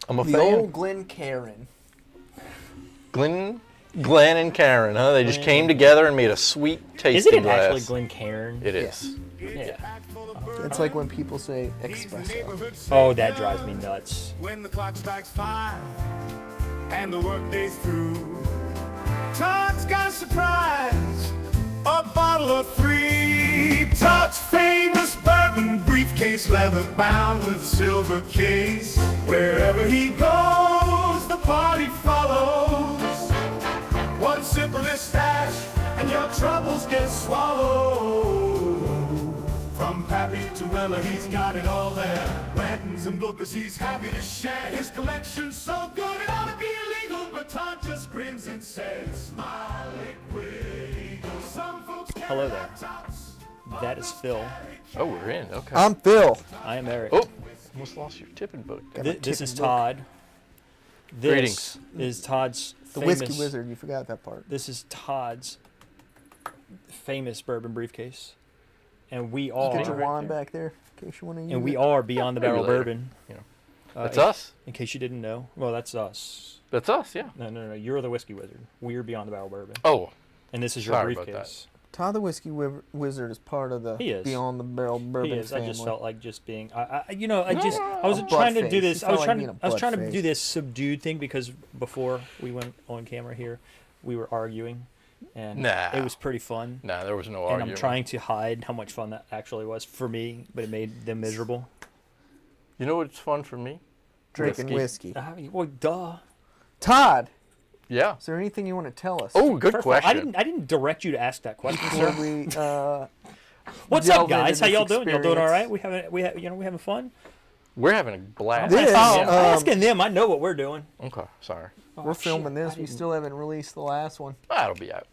I'm a The fan. old Glencairn. Glenn and Karen, huh? They just came together and made a sweet tasting Isn't it glass. actually Glencairn? It is. Yeah. It's like when people say espresso. Oh, that drives me nuts. When the clock strikes 5 and the workday's through, Todd's got a surprise, a bottle of 3. Todd's famous bourbon briefcase, leather bound with silver case. Wherever he goes, the party follows. One sip of this stash and your troubles get swallowed. From Pappy to Ella, he's got it all there. Lanterns and bookers, he's happy to share. His collection's so good, it ought to be illegal, but Todd just grins and says, smile, liquid. Some folks Hello there. That is Phil. Oh, we're in. Okay. I'm Phil. I am Eric. Oh, almost lost your tipping book. This is Todd. This Greetings. is Todd's The famous... Whiskey Wizard, you forgot that part. This is Todd's famous bourbon briefcase. And we Get your are... wand back there, in case you want to use And we it. are Beyond the Maybe Barrel later. Bourbon. You know, that's in, us. In case you didn't know. Well, that's us. That's us. Yeah. No. You're the Whiskey Wizard. We're Beyond the Barrel Bourbon. Oh, And this is your Sorry about briefcase. Todd the Whiskey Wizard is part of the He is. Beyond the Barrel Bourbon He is. family. I just felt like just being. I was A trying to butt do face. this. You I was felt like trying. being a I was butt trying to face. do this subdued thing because before we went on camera here, we were arguing, and Nah. it was pretty fun. nah, there was no And argument. I'm trying to hide how much fun that actually was for me, but it made them miserable. You know what's fun for me? Drinking whiskey. Well, duh. Todd, Yeah. is there anything you want to tell us? Oh, good First of all, question. I didn't direct you to ask that question, Before sir. we What's delve up, guys? into How y'all this doing? Y'all doing all right? experience. We having fun? We're having a blast. This- I'm um, asking them. I know what we're doing. Okay, sorry. we're filming shit, this. I We didn't- still haven't released the last one. That'll be out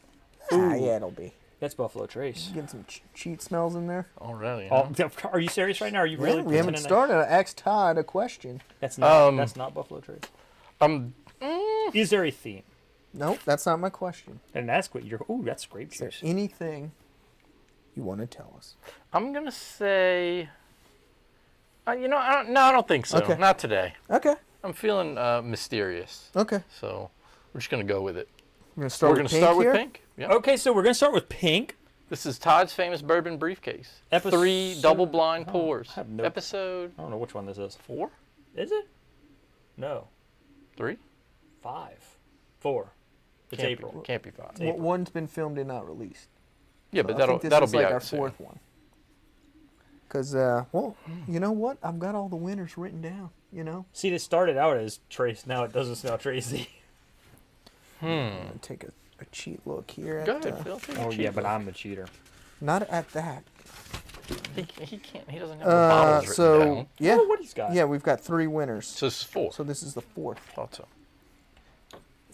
Yeah, it'll be. That's Buffalo Trace. Getting some cheat smells in there. already. Oh, are you serious right now? Are you really? we haven't pretending started. I asked Todd a question. That's not Buffalo Trace. Is there a theme? Nope, that's not my question. And that's what you're. Ooh, that's grape Is there juice. anything you want to tell us? I'm gonna say. You know, I don't think so. Okay. Not today. Okay. I'm feeling mysterious, Okay. so we're just gonna go with it. We're gonna start. We're with gonna start with here? pink. Yeah. Okay, so we're gonna start with pink. This is Todd's famous bourbon briefcase. 3 double-blind pours. I have no- Episode I don't know which one this is. 4, Is it? No. 3. 5. 4. It's Can't April. Can't be 5. April. One's been filmed and not released. Yeah, So but I think this that'll is be like out our soon. 4th one. Cause well, you know what? I've got all the winners written down. You know. See, this started out as Trace. Now it doesn't smell Tracy. I'm gonna take a cheat look here. Go At, ahead, Phil. take a Oh cheap yeah, but look. I'm the cheater. Not at that. He can't. He doesn't have the bottles written So down. yeah, Oh, what he's got? yeah, we've got 3 winners. So this is 4. So this is the 4th. Thought so.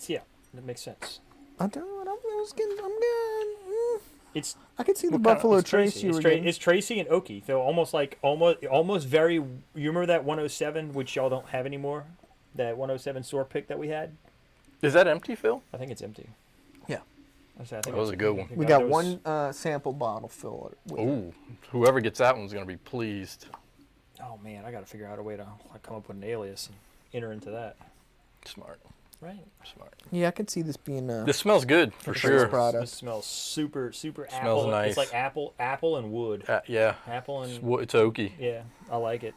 Yeah, that makes sense. I don't. I'm good. It's I can see the What kind of- Buffalo it's Trace Tracy. you It's, were Tra- getting. it's Tracy and Okie. So almost very. You remember that 107, which y'all don't have anymore? That 107 store pick that we had. Is that empty, Phil? I think it's empty. Yeah. I think That was a good one. We got one sample bottle filler. Ooh, whoever gets that one's gonna be pleased. Oh man, I got to figure out a way to come up with an alias and enter into that. Smart, Right. smart. Yeah, I can see this being This smells good for First sure. product. This smells super Smells apple. nice. It's like apple and wood. Yeah, Apple and it's oaky. yeah, I like it.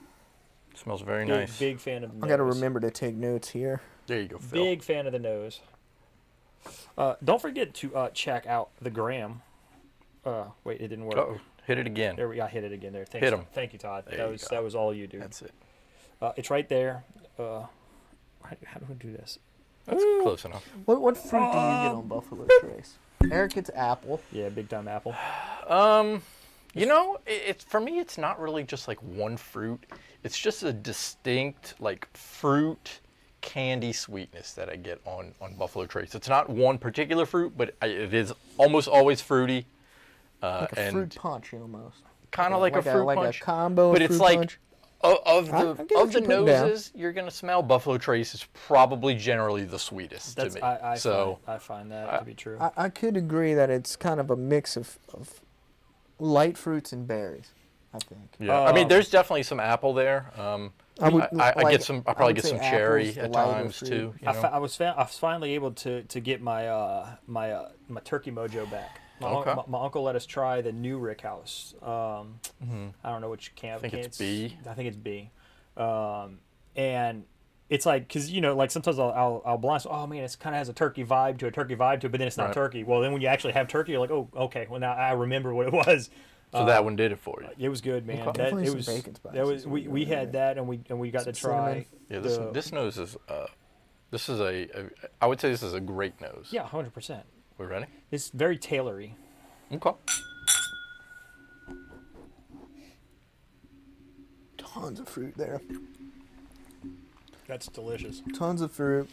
It smells very Big, nice. big fan of the nose. I got to remember to take notes here. There you go, Phil. Big fan of the nose. Don't forget to check out the gram. Wait, it didn't work. Uh-oh, hit it again. There we go. I hit it again there. Thanks, Hit 'em. Thank you, Todd. There That you was go. that was all you do. That's it. It's right there. How do we do this? That's close enough. What fruit do you get on Buffalo Trace? Eric gets apple. Yeah, big time apple. You know, it's for me. It's not really just like one fruit. It's just a distinct like fruit candy sweetness that I get on Buffalo Trace. It's not one particular fruit, but it is almost always fruity. Like a and fruit punch almost. kind of like a fruit like punch. a combo. But of it's fruit like punch. of I the get what of the you're putting down. noses you're gonna smell, Buffalo Trace is probably generally the sweetest That's to me. I find that to be true. I could agree that it's kind of a mix of light fruits and berries. I think. yeah, I mean, there's definitely some apple there. I would. I get some. I probably would get say some cherry apple's the at lighter times fruit. too. You I, know? I was finally able to get my turkey mojo back. Okay. My uncle let us try the new Rick House. I don't know which camp. I think it's B. I think it's B. And it's like, because like sometimes I'll blast. Oh man, it kind of has a turkey vibe to it, but then it's not Right. turkey. Well, then when you actually have turkey, you're like, oh, okay. Well, now I remember what it was. So that one did it for you. It was good, man. Okay. That Definitely it some was. bacon That was spices we would go in had there. that, and we got Some to try. cinnamon. Yeah, the- this nose is. This is a. I would say this is a great nose. Yeah, 100%. We ready? It's very Taylory. Okay. Tons of fruit there. That's delicious. Tons of fruit.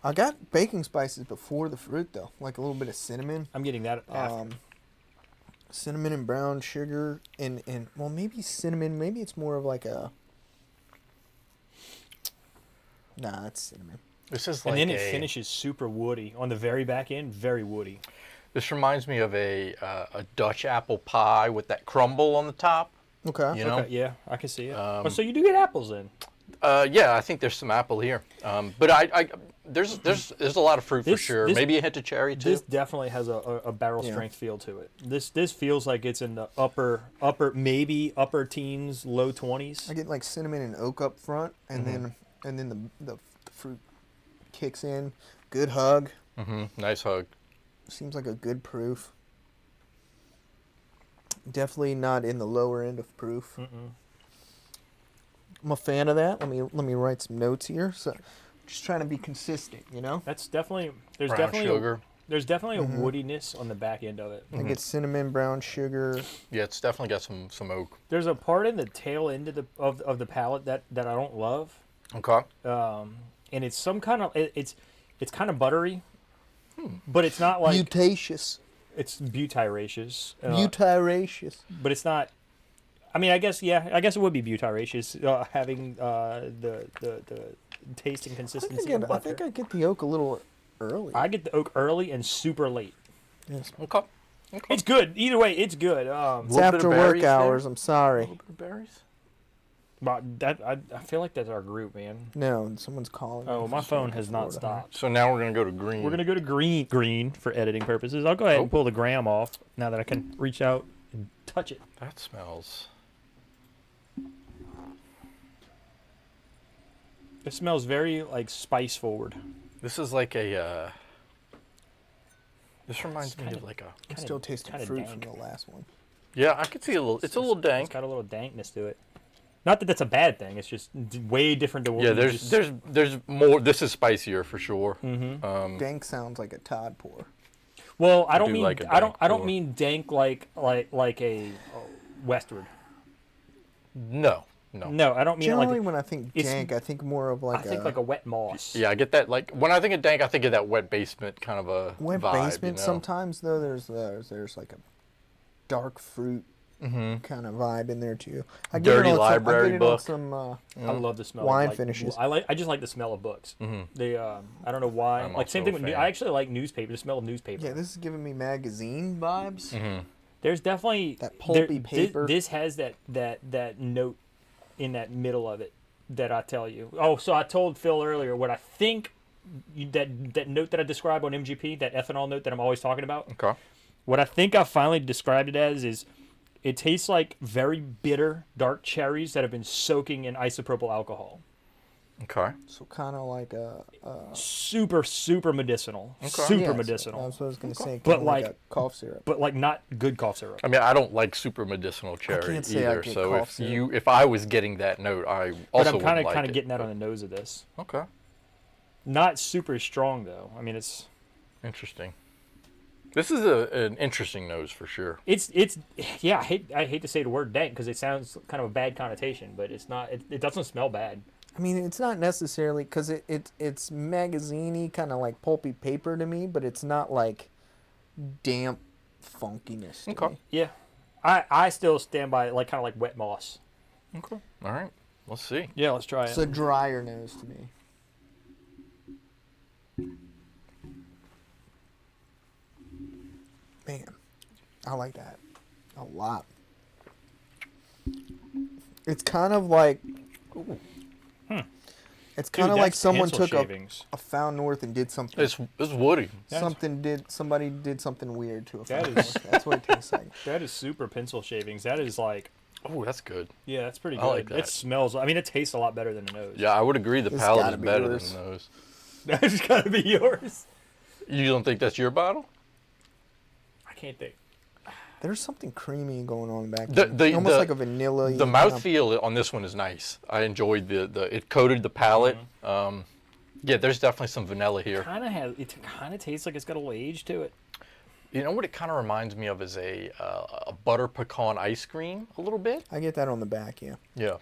I got baking spices before the fruit though, like a little bit of cinnamon. I'm getting that after. Cinnamon and brown sugar and well, maybe cinnamon. Maybe it's more of like a. Nah, it's cinnamon. This is like And then it a- finishes super woody on the very back end. Very woody. This reminds me of a Dutch apple pie with that crumble on the top. Okay. You know. Okay, yeah, I can see it. Oh, so you do get apples then? Yeah, I think there's some apple here. But there's a lot of fruit for This- sure. this- Maybe a hint of cherry too. This definitely has a barrel Yeah. strength feel to it. This feels like it's in the upper maybe upper teens, low 20s. I get like cinnamon and oak up front, and then the fruit kicks in. Good hug. Nice hug. Seems like a good proof. Definitely not in the lower end of proof. I'm a fan of that. Let me write some notes here. So, just trying to be consistent, you know. That's definitely there's Brown definitely sugar. there's definitely a woodiness on the back end of it. I get cinnamon, brown sugar. Yeah, it's definitely got some oak. There's a part in the tail end of the palate that I don't love. Okay. And it's some kind of it's kind of buttery, but it's not like Butaceous. it's butyraceous. Butyraceous. But it's not. I mean, I guess it would be butyraceous, having the tasting I consistency think, of I butter. think I get the oak a little early. I get the oak early and super late. Yes. Okay. It's good either way. It's good. It's Little bit of after work berries there? hours. I'm A sorry. little bit of berries. But that I feel like that's our group, man. No, someone's calling. Oh, me my from phone has not Florida. stopped. So now we're gonna go to green. We're gonna go to green for editing purposes. I'll go ahead and pull the gram off now that I can reach out and touch it. That smells. It smells very like spice forward. This is like a. This reminds me kinda- of like a. I'm still tasting kinda fruit dank. from the last one. Yeah, I could see a little. It's a little It's dank. got a little dankness to it. Not that that's a bad thing. It's just way different than what Yeah, we there's just... there's more. This is spicier for sure. Dank sounds like a Todd pour. Well, I don't do mean like a I don't dank I don't pour. mean dank like a westward. No. No, I don't mean Generally, like when I think it's- dank, I think more of I think like a wet moss. Yeah, I get that. Like when I think of dank, I think of that wet basement kind of a wet vibe, basement. You know? Sometimes though, there's like a dark fruit kind of vibe in there too. I get Dirty it on library some, I get book. It on some, I love the smell. Wine of, like, finishes. I just like the smell of books. They I don't know why. I'm Like same also thing a with fan. I actually like newspaper. The smell of newspaper. yeah, this is giving me magazine vibes. There's definitely That pulpy there- paper. This has that note in that middle of it that I tell you. Oh, so I told Phil earlier what I think that note that I described on MGP, that ethanol note that I'm always talking about. Okay. What I think I finally described it as is it tastes like very bitter dark cherries that have been soaking in isopropyl alcohol. Okay. So kind of like a. Super medicinal. Okay. Super yes, medicinal. That's what I was gonna say. But Kinda like like- a cough syrup. But like not good cough syrup. I mean, I don't like super medicinal cherry can't say I either. get So cough if I was getting that note, I But also I'm would kind like of it, getting that but- on the nose of this. Okay. Not super strong though. I mean it's Interesting. This is an interesting nose for sure. It's yeah. I hate to say the word dank because it sounds kind of a bad connotation, but it's not. It doesn't smell bad. I mean, it's not necessarily because it's magazine-y, kind of like pulpy paper to me, but it's not like damp funkiness. To Okay. me. Yeah, I still stand by like kind of like wet moss. Okay. All right. Let's see. Yeah, let's try It's a drier nose to me. Man, I like that a lot. It's kind of like It's Dude, kind of like that's someone pencil took shavings. a Found North and did something. It's woody. Somebody did something weird to a That Found is- North. That's what it tastes like. That is super pencil shavings. That is like, Oh, that's good. yeah, that's pretty I good. like that. It smells. I mean, it tastes a lot better than the nose. Yeah, I would agree. The It's palate gotta is be better yours. than those. That's gotta be yours. You don't think that's your bottle? I can't think. There's something creamy going on back The- there. the- Almost the- like a vanilla. The mouthfeel on this one is nice. I enjoyed the it coated the palate. Yeah, there's definitely some vanilla here. It kind of tastes like it's got a little age to it. You know what it kind of reminds me of is a butter pecan ice cream a little bit. I get that on the back, yeah. Yeah.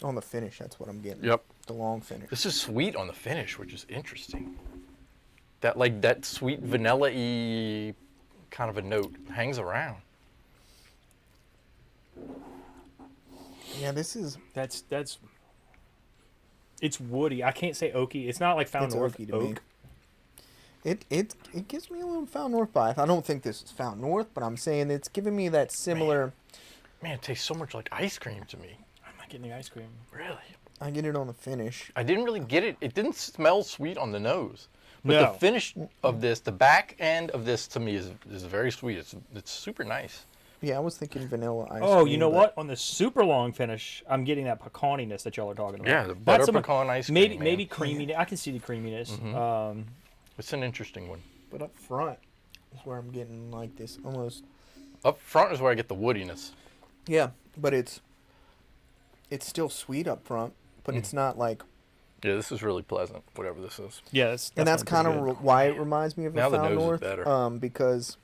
On the finish, that's what I'm getting. Yep. The long finish. This is sweet on the finish, which is interesting. That sweet vanilla-y kind of a note hangs around. Yeah, this is. That's. It's woody. I can't say oaky. It's not like Found It's North oaky to me. oak. It gives me a little Found North vibe. I don't think this is Found North, but I'm saying it's giving me that similar. Man, it tastes so much like ice cream to me. I'm not getting the ice cream. Really? I get it on the finish. I didn't really get it. It didn't smell sweet on the nose. But No. the finish of this, the back end of this to me is very sweet. It's super nice. Yeah, I was thinking vanilla ice Oh, cream. you know but what? On the super long finish, I'm getting that pecaniness that y'all are talking about. Yeah, the That's butter some- pecan ice cream. Maybe man. maybe creaminess. I can see the creaminess. It's an interesting one. But up front is where I'm getting like this almost. Up front is where I get the woodiness. Yeah, but it's still sweet up front, but it's not like. Yeah, this is really pleasant, whatever this is. Yeah, And that's kind of why it reminds me of Now the the Found nose is North, better. because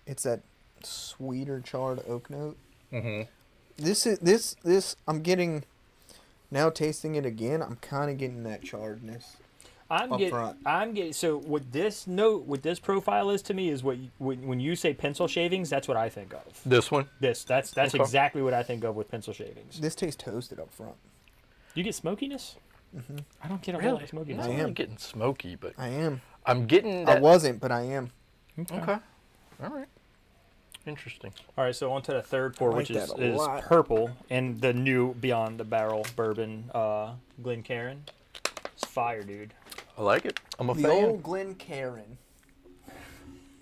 it's that sweeter charred oak note. Mm-hmm. This I'm getting. Now tasting it again, I'm kind of getting that charredness. I'm up getting. front. I'm getting. So what this note, what this profile is to me is what when you say pencil shavings, that's what I think of. This one? That's Okay. exactly what I think of with pencil shavings. This tastes toasted up front. You get smokiness? I don't get a whole lot Really? of smokiness. I'm I not am. getting smoky, but I am. I'm getting I that. wasn't, but I am. Okay. All right. Interesting. All right, so on to the third pour, I which like is, that a is lot. purple, and the new Beyond the Barrel Bourbon Glencairn. It's fire, dude. I like it. I'm a The fan. old Glencairn.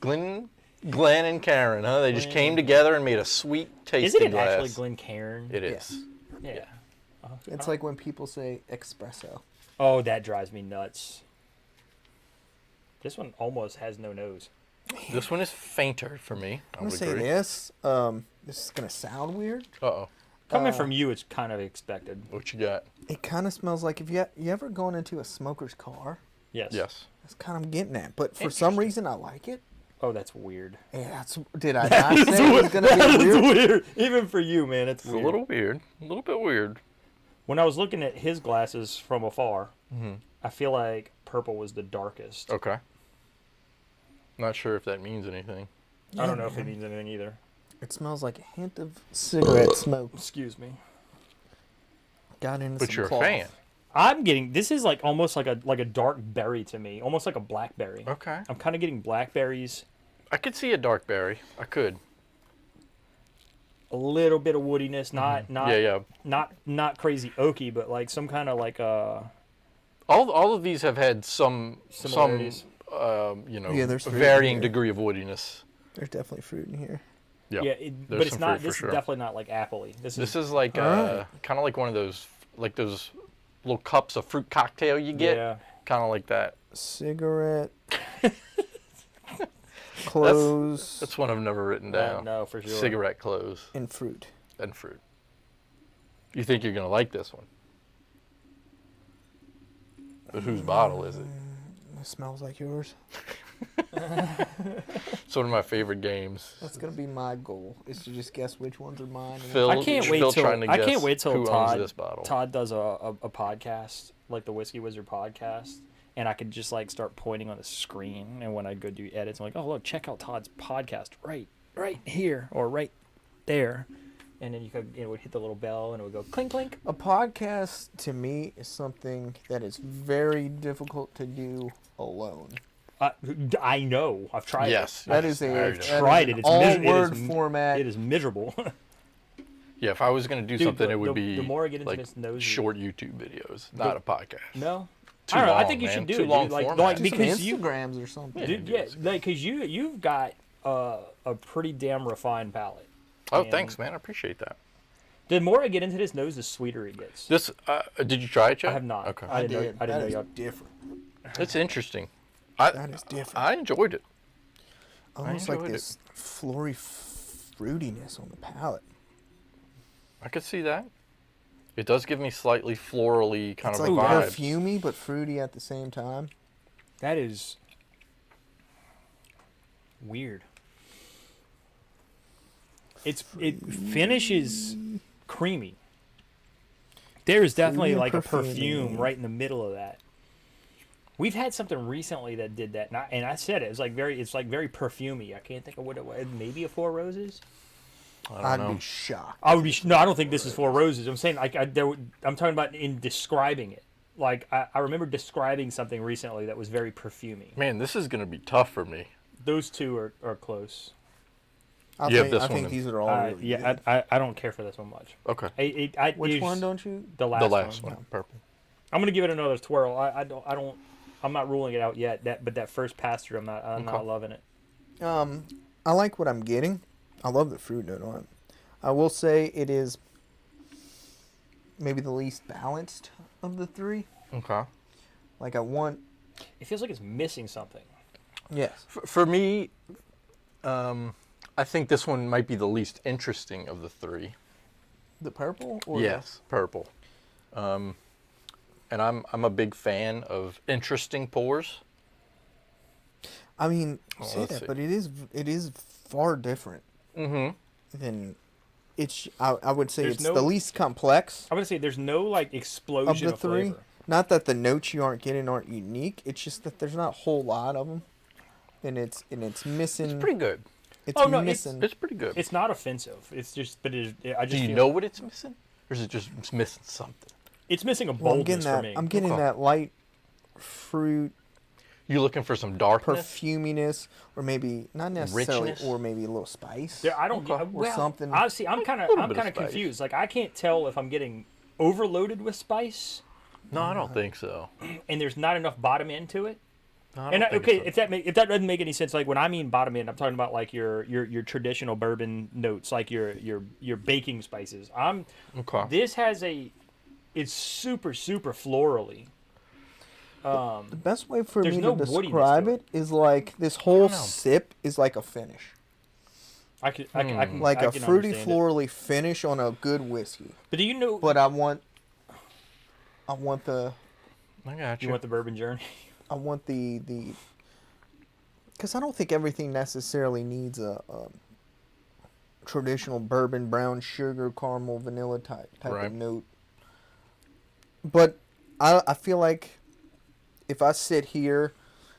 Glenn and Karen, huh? They just Glenn. came together and made a sweet tasting Isn't it glass. actually Glencairn? It is. Yes. Yeah. It's like when people say espresso. Oh, that drives me nuts. This one almost has no nose. This one is fainter for me. I I'm would gonna say agree. this. This is gonna sound weird. Uh-oh. Coming from you, it's kind of expected. What you got? It kind of smells like if you ever gone into a smoker's car. Yes. Yes. That's kind of getting at. But for some reason, I like it. Oh, that's weird. Yeah, that's. Did I not say it was gonna be That's weird? weird. Even for you, man, it's It's weird. a little weird. A little bit weird. When I was looking at his glasses from afar, I feel like purple was the darkest. Okay. Not sure if that means anything. I don't know if it means anything either. It smells like a hint of cigarette smoke. Excuse me. Got into But some you're cloth. a fan. I'm getting this is like almost like a dark berry to me, almost like a blackberry. Okay. I'm kind of getting blackberries, I could see a dark berry. I could. a little bit of woodiness, not Yeah. not crazy oaky, but like some kind of like All of these have had some Similarities. Yeah, there's fruit in varying here. degree of woodiness. There's definitely fruit in here. Yeah. but There's it's some not. fruit for This sure. is definitely not like appley. This This is is like Alright. kind of like one of those little cups of fruit cocktail you get. Yeah. Kind of like that. Cigarette. Clothes That's one I've never written down. no, for sure. Cigarette clothes and fruit. and fruit. You think you're gonna like this one? But whose bottle is it? It smells like yours. It's one of my favorite games. That's gonna be my goal. Is to just guess which ones are mine. and Phil, I can't wait Phil till trying to I guess can't wait till who owns Todd this bottle. Todd does a podcast like the Whiskey Wizard podcast, and I could just like start pointing on the screen, and when I go do edits, I'm like, oh look, check out Todd's podcast right here or right there, and then it would hit the little bell and it would go clink clink. A podcast to me is something that is very difficult to do alone. I know. I've tried Yes. it. That yes, is I a already know. Tried it. It's all it is- word format. It is miserable. Yeah, if I was gonna do Dude, something, it would be the more I get into like this nose, short YouTube videos, not a podcast. No, Too I don't know. I long, think you man. should do Too it, long dude. Like format. Do some because you, Instagrams or something. dude, yeah, like because you've got a pretty damn refined palate. Oh, And thanks, man. I appreciate that. The more I get into this nose, the sweeter it gets. This, did you try it yet? I have not. Okay, I didn't know. did. I didn't know That is y'all. different. it's interesting. That is different. I enjoyed it. Almost like enjoyed it. this flory fruitiness on the palate. I could see that. It does give me slightly florally kind It's of like a vibe. perfumey but fruity at the same time. That is weird. It finishes creamy. There is definitely Fruity like a and perfume perfumey. right in the middle of that. We've had something recently that did that, and I said it. It's like very perfumey. I can't think of what it was. Maybe a Four Roses. I don't know. be shocked. I would be no. I don't think this is Four Roses. I'm saying like I'm talking about in describing it. Like I remember describing something recently that was very perfumey. Man, this is gonna be tough for me. Those two are close. I You have think, this I one think then. these are all really Yeah, good. I don't care for this one much. Okay. Which one don't you? The last, The last one. one, purple. I'm gonna give it another twirl. I'm not ruling it out yet. But that first pass through, I'm not loving it. I like what I'm getting. I love the fruit note on it. I will say it is maybe the least balanced of the three. Okay. Like I want, It feels like it's missing something. yes. For me, I think this one might be the least interesting of the three. The purple? Or Yes, purple. And I'm a big fan of interesting pours. I mean, you Oh, say let's that, see. but it is far different than it's. I would say There's it's no- the least complex I would say there's no like of explosion the of three. flavor. Not that the notes you aren't getting aren't unique. It's just that there's not a whole lot of them, and it's missing. It's pretty good. It's Oh, no, missing. It's pretty good. It's not offensive. It's just, but I Do just you feel know what it's missing? Or is it just it's missing something? it's missing a Well, I'm boldness getting for that. me. I'm getting Okay. that light fruit You looking for some darkness? perfuminess, or maybe not necessarily, Richness? or maybe a little spice. Yeah, I don't Okay. get well, something. Honestly, I'm kind little of bit of spice. confused. Like I can't tell if I'm getting overloaded with spice No, I don't think so. and there's not enough bottom end to it. No, I And don't think okay, so. if that doesn't make any sense, like when I mean bottom end, I'm talking about like your traditional bourbon notes, like your baking spices. Okay. This has it's super florally. The best way for There's me no to woodiness describe to it is like this whole know. sip is like a finish, I can like I a can fruity, understand it. florally finish on a good whiskey. But do you know? But I want the I got you you. want the bourbon journey? because I don't think everything necessarily needs a traditional bourbon, brown sugar, caramel, vanilla type Right. of note. But I feel like if I sit here,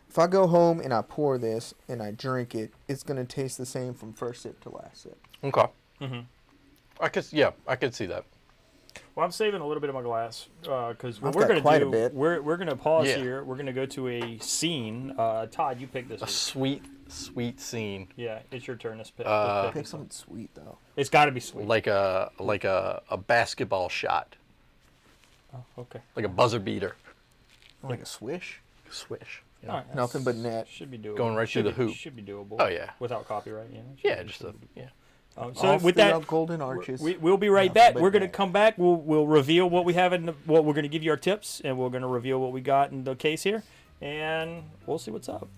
if I go home and I pour this and I drink it, it's gonna taste the same from first sip to last sip. Okay. Mm-hmm. I could see that. Well, I'm saving a little bit of my glass because what I've we're got going quite to a do, bit. we're going to pause Yeah. here. We're going to go to a scene. Todd, you pick this. A week. sweet scene. Yeah, it's your turn to pick. Pick something sweet though. It's got to be sweet. Like a basketball shot. Oh, okay. Like a buzzer beater. Like a swish. Swish. All right, Nothing but net. Should be doable. Going right should through the be- hoop. Should be doable. Oh, yeah. Without copyright, yeah. Yeah, just yeah. So Off with the that, golden arches. we'll be right Nothing back. but We're going to net. come back. We'll reveal what we have what we're going to give you our tips, and we're going to reveal what we got in the case here, and we'll see what's up.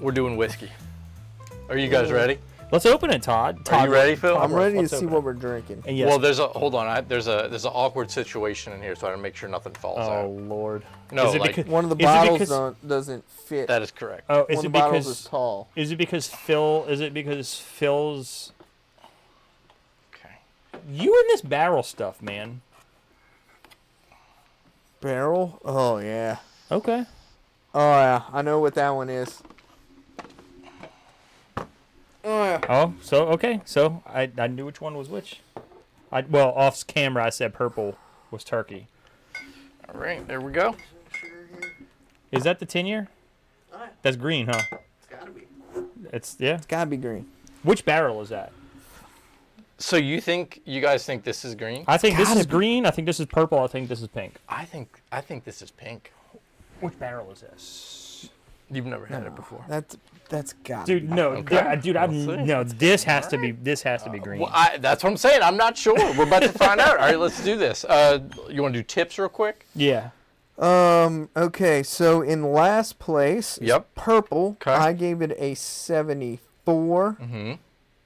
We're doing whiskey. Are you guys ready? Let's open it, Todd. Are Todd, you ready, Phil? I'm ready to Let's see open what it. we're drinking. And yes. Well, there's an awkward situation in here, so I gotta make sure nothing falls Oh out. Lord. No, Is it like because- One of the Is it bottles because- doesn't fit. that is correct. Oh, One is of it the bottles because is tall. is it because Phil? Is it because Phil's? Okay. You and this barrel stuff, man. Barrel? Oh, yeah. Okay. Oh, yeah. I know what that one is. Oh, yeah. Oh, so okay. So I knew which one was which. Well, off camera I said purple was turkey. All right, there we go. Is that the 10-year? Alright. That's green, huh? It's gotta be. It's yeah. It's gotta be green. Which barrel is that? So you guys think this is green? I think this Gotta is be. green. I think this is purple. I think this is pink. I think this is pink. Which barrel is this? You've never had it before. That's gotta Dude, be. no, Okay. dude, We'll see. no. This has to be. This has to be green. Well, that's what I'm saying. I'm not sure. We're about to find out. All right, let's do this. You want to do tips real quick? Yeah. Okay, so in last place, is Yep. purple. Okay. I gave it a 74. Mm-hmm.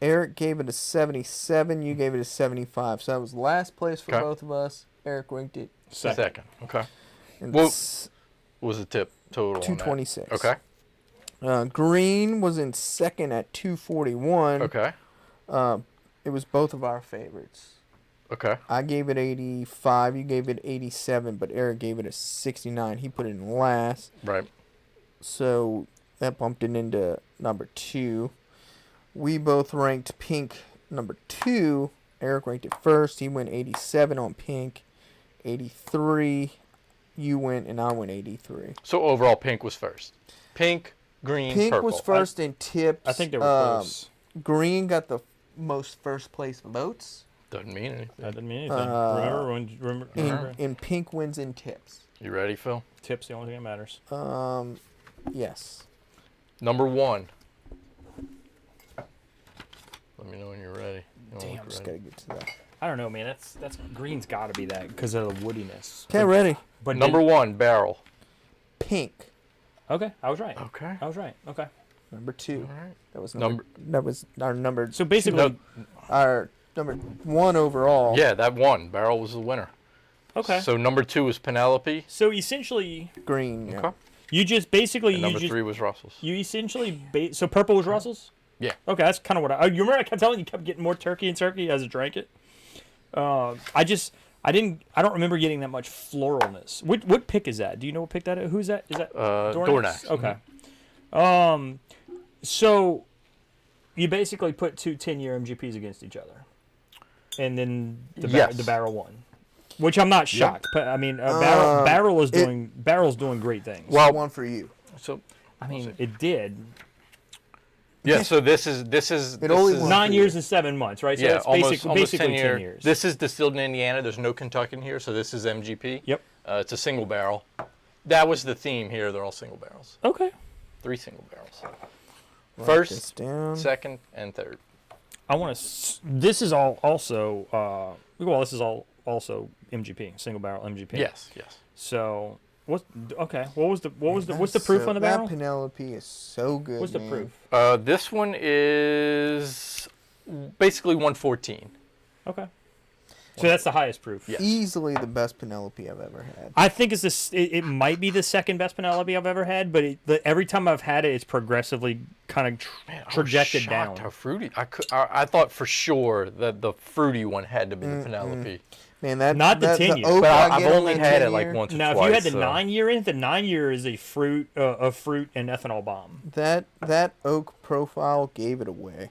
Eric gave it a 77. You gave it a 75. So that was last place for Okay. both of us. Eric ranked it. Second. Okay. And Well, s- What was the tip total? on that? 226. Okay. Green was in second at 241. Okay. It was both of our favorites. Okay. I gave it 85. You gave it 87, but Eric gave it a 69. He put it in last. Right. So that bumped it into number 2. We both ranked pink number 2. Eric ranked it first. He went 87 on pink. 83. You went and I went 83. So overall, pink was first. Pink, green, Pink purple. was first in tips. I think they were close. Green got the most first place votes. Doesn't mean anything. That didn't mean anything. Remember, And pink wins in tips. You ready, Phil? tips the only thing that matters. Yes. Number 1. Let me know when you're ready. You don't Damn, look Just ready. gotta get to that. I don't know, man. That's green's got to be that because of the woodiness. Okay, ready. But Number 1, barrel. Pink. Okay, I was right. Okay. I was right. Okay. Number 2. All right. That was Number- That was our number. So basically, Our number 1 overall. Yeah, that won. Barrel was the winner. okay. So number 2 was Penelope. So essentially, Green. Yeah. Okay. you just basically And number 3 was Russell's. you essentially so purple was Russell's. Yeah. Okay, that's kind of what I. You remember I kept telling you kept getting more turkey and turkey as I drank it. I don't remember getting that much floralness. What pick is that? Do you know what pick that is? Who's that? Is that Dornax. Okay. So you basically put two 10-year MGPs against each other, and then Yes. the barrel won, which I'm not shocked. But I mean, barrel's doing great things. Well, one for you. So I mean, it did yeah, so this is only won 9 for years and 7 months, right? So yeah, that's almost 10 10 years. This is distilled in Indiana. There's no Kentucky in here, so this is MGP. Yep. It's a single barrel. That was the theme here. They're all single barrels. Okay. 3 single barrels. Write First, this down. second, and third. I want to. This is all also. This is all also MGP, single barrel MGP. Yes, yes. So what's okay? What's the proof on the barrel? That Penelope is so good. What's the man. proof? This one is basically 114. Okay. So that's the highest proof. Yeah. Easily the best Penelope I've ever had. I think it's this. It might be the second best Penelope I've ever had, but every time I've had it, it's progressively kind of Man, I was trajected shocked down. How fruity! I thought for sure that the fruity one had to be the Penelope. Man, that Not the that, 10-year. oak But I I've get on only that had it 10-year, like once or Now, twice. if you had the so- 9-year in it, the 9-year is a fruit and ethanol bomb. That oak profile gave it away.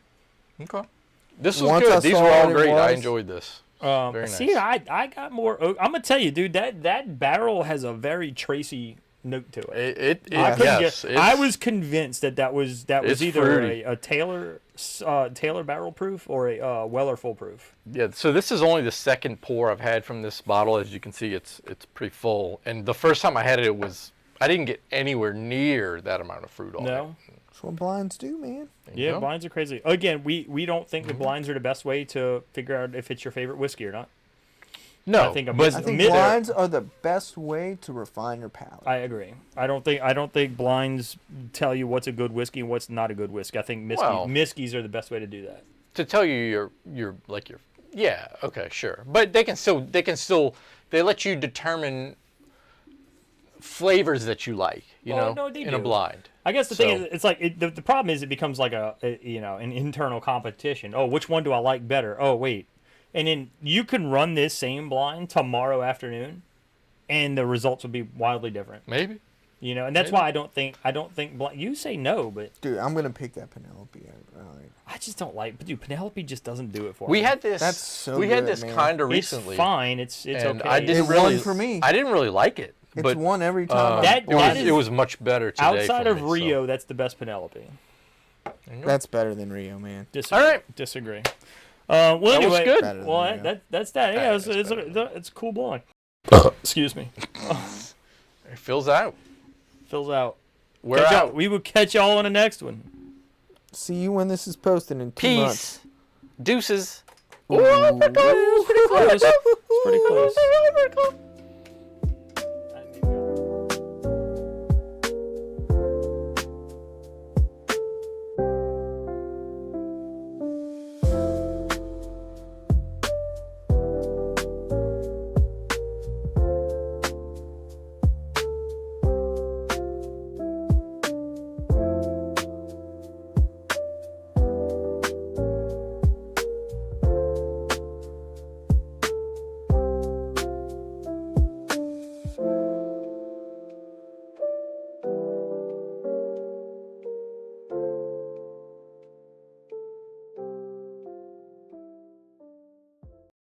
Okay. This was Once I good. These saw were all what it great. I was- enjoyed this. Very See, nice. I got more oak. I'm gonna tell you, dude, that barrel has a very Tracy note to it. Yeah. Yes. I was convinced that was it's either fruity. a Taylor barrel proof or a Weller full proof. Yeah, so this is only the second pour I've had from this bottle. As you can see, it's pretty full. And the first time I had it, I didn't get anywhere near that amount of fruit on it. No, That's what blinds do, man. There you yeah, go. blinds are crazy. Again, we don't think the blinds are the best way to figure out if it's your favorite whiskey or not. No, I think I'm- but I think Mid- blinds are the best way to refine your palate. I agree. I don't think blinds tell you what's a good whiskey and what's not a good whiskey. I think Well- miskies are the best way to do that. to tell you you're yeah, okay, sure. But they let you determine flavors that you like, Well, no, they in a do. blind. I guess the thing So- is, it's like the problem is it becomes like an internal competition. Oh, which one do I like better? Oh, wait, and then you can run this same blind tomorrow afternoon, and the results would be wildly different. Maybe. You know, and that's Maybe. why I don't think you say no, but Dude, I'm gonna pick that Penelope. I just don't like. But dude, Penelope just doesn't do it for We me. had this. That's so We had good, this man. kind of It's recently. fine. It's and okay. I didn't It really. won for me. I didn't really like it. It's but one every time. That- it is- was much better today. Outside for of me, so. Rio, that's the best Penelope. That's better than Rio, man. Disagree. All right. Disagree. Well, That was anyway, good. Better than well, Rio. that's that. Yeah, That's it's a cool blowing. Excuse me. It fills out. Fills out. We're Catch out. y'all- We will catch y'all on the next one. See you when this is posted in 2 months. Peace. Deuces. Ooh. It's pretty close. It's pretty close. Pretty close.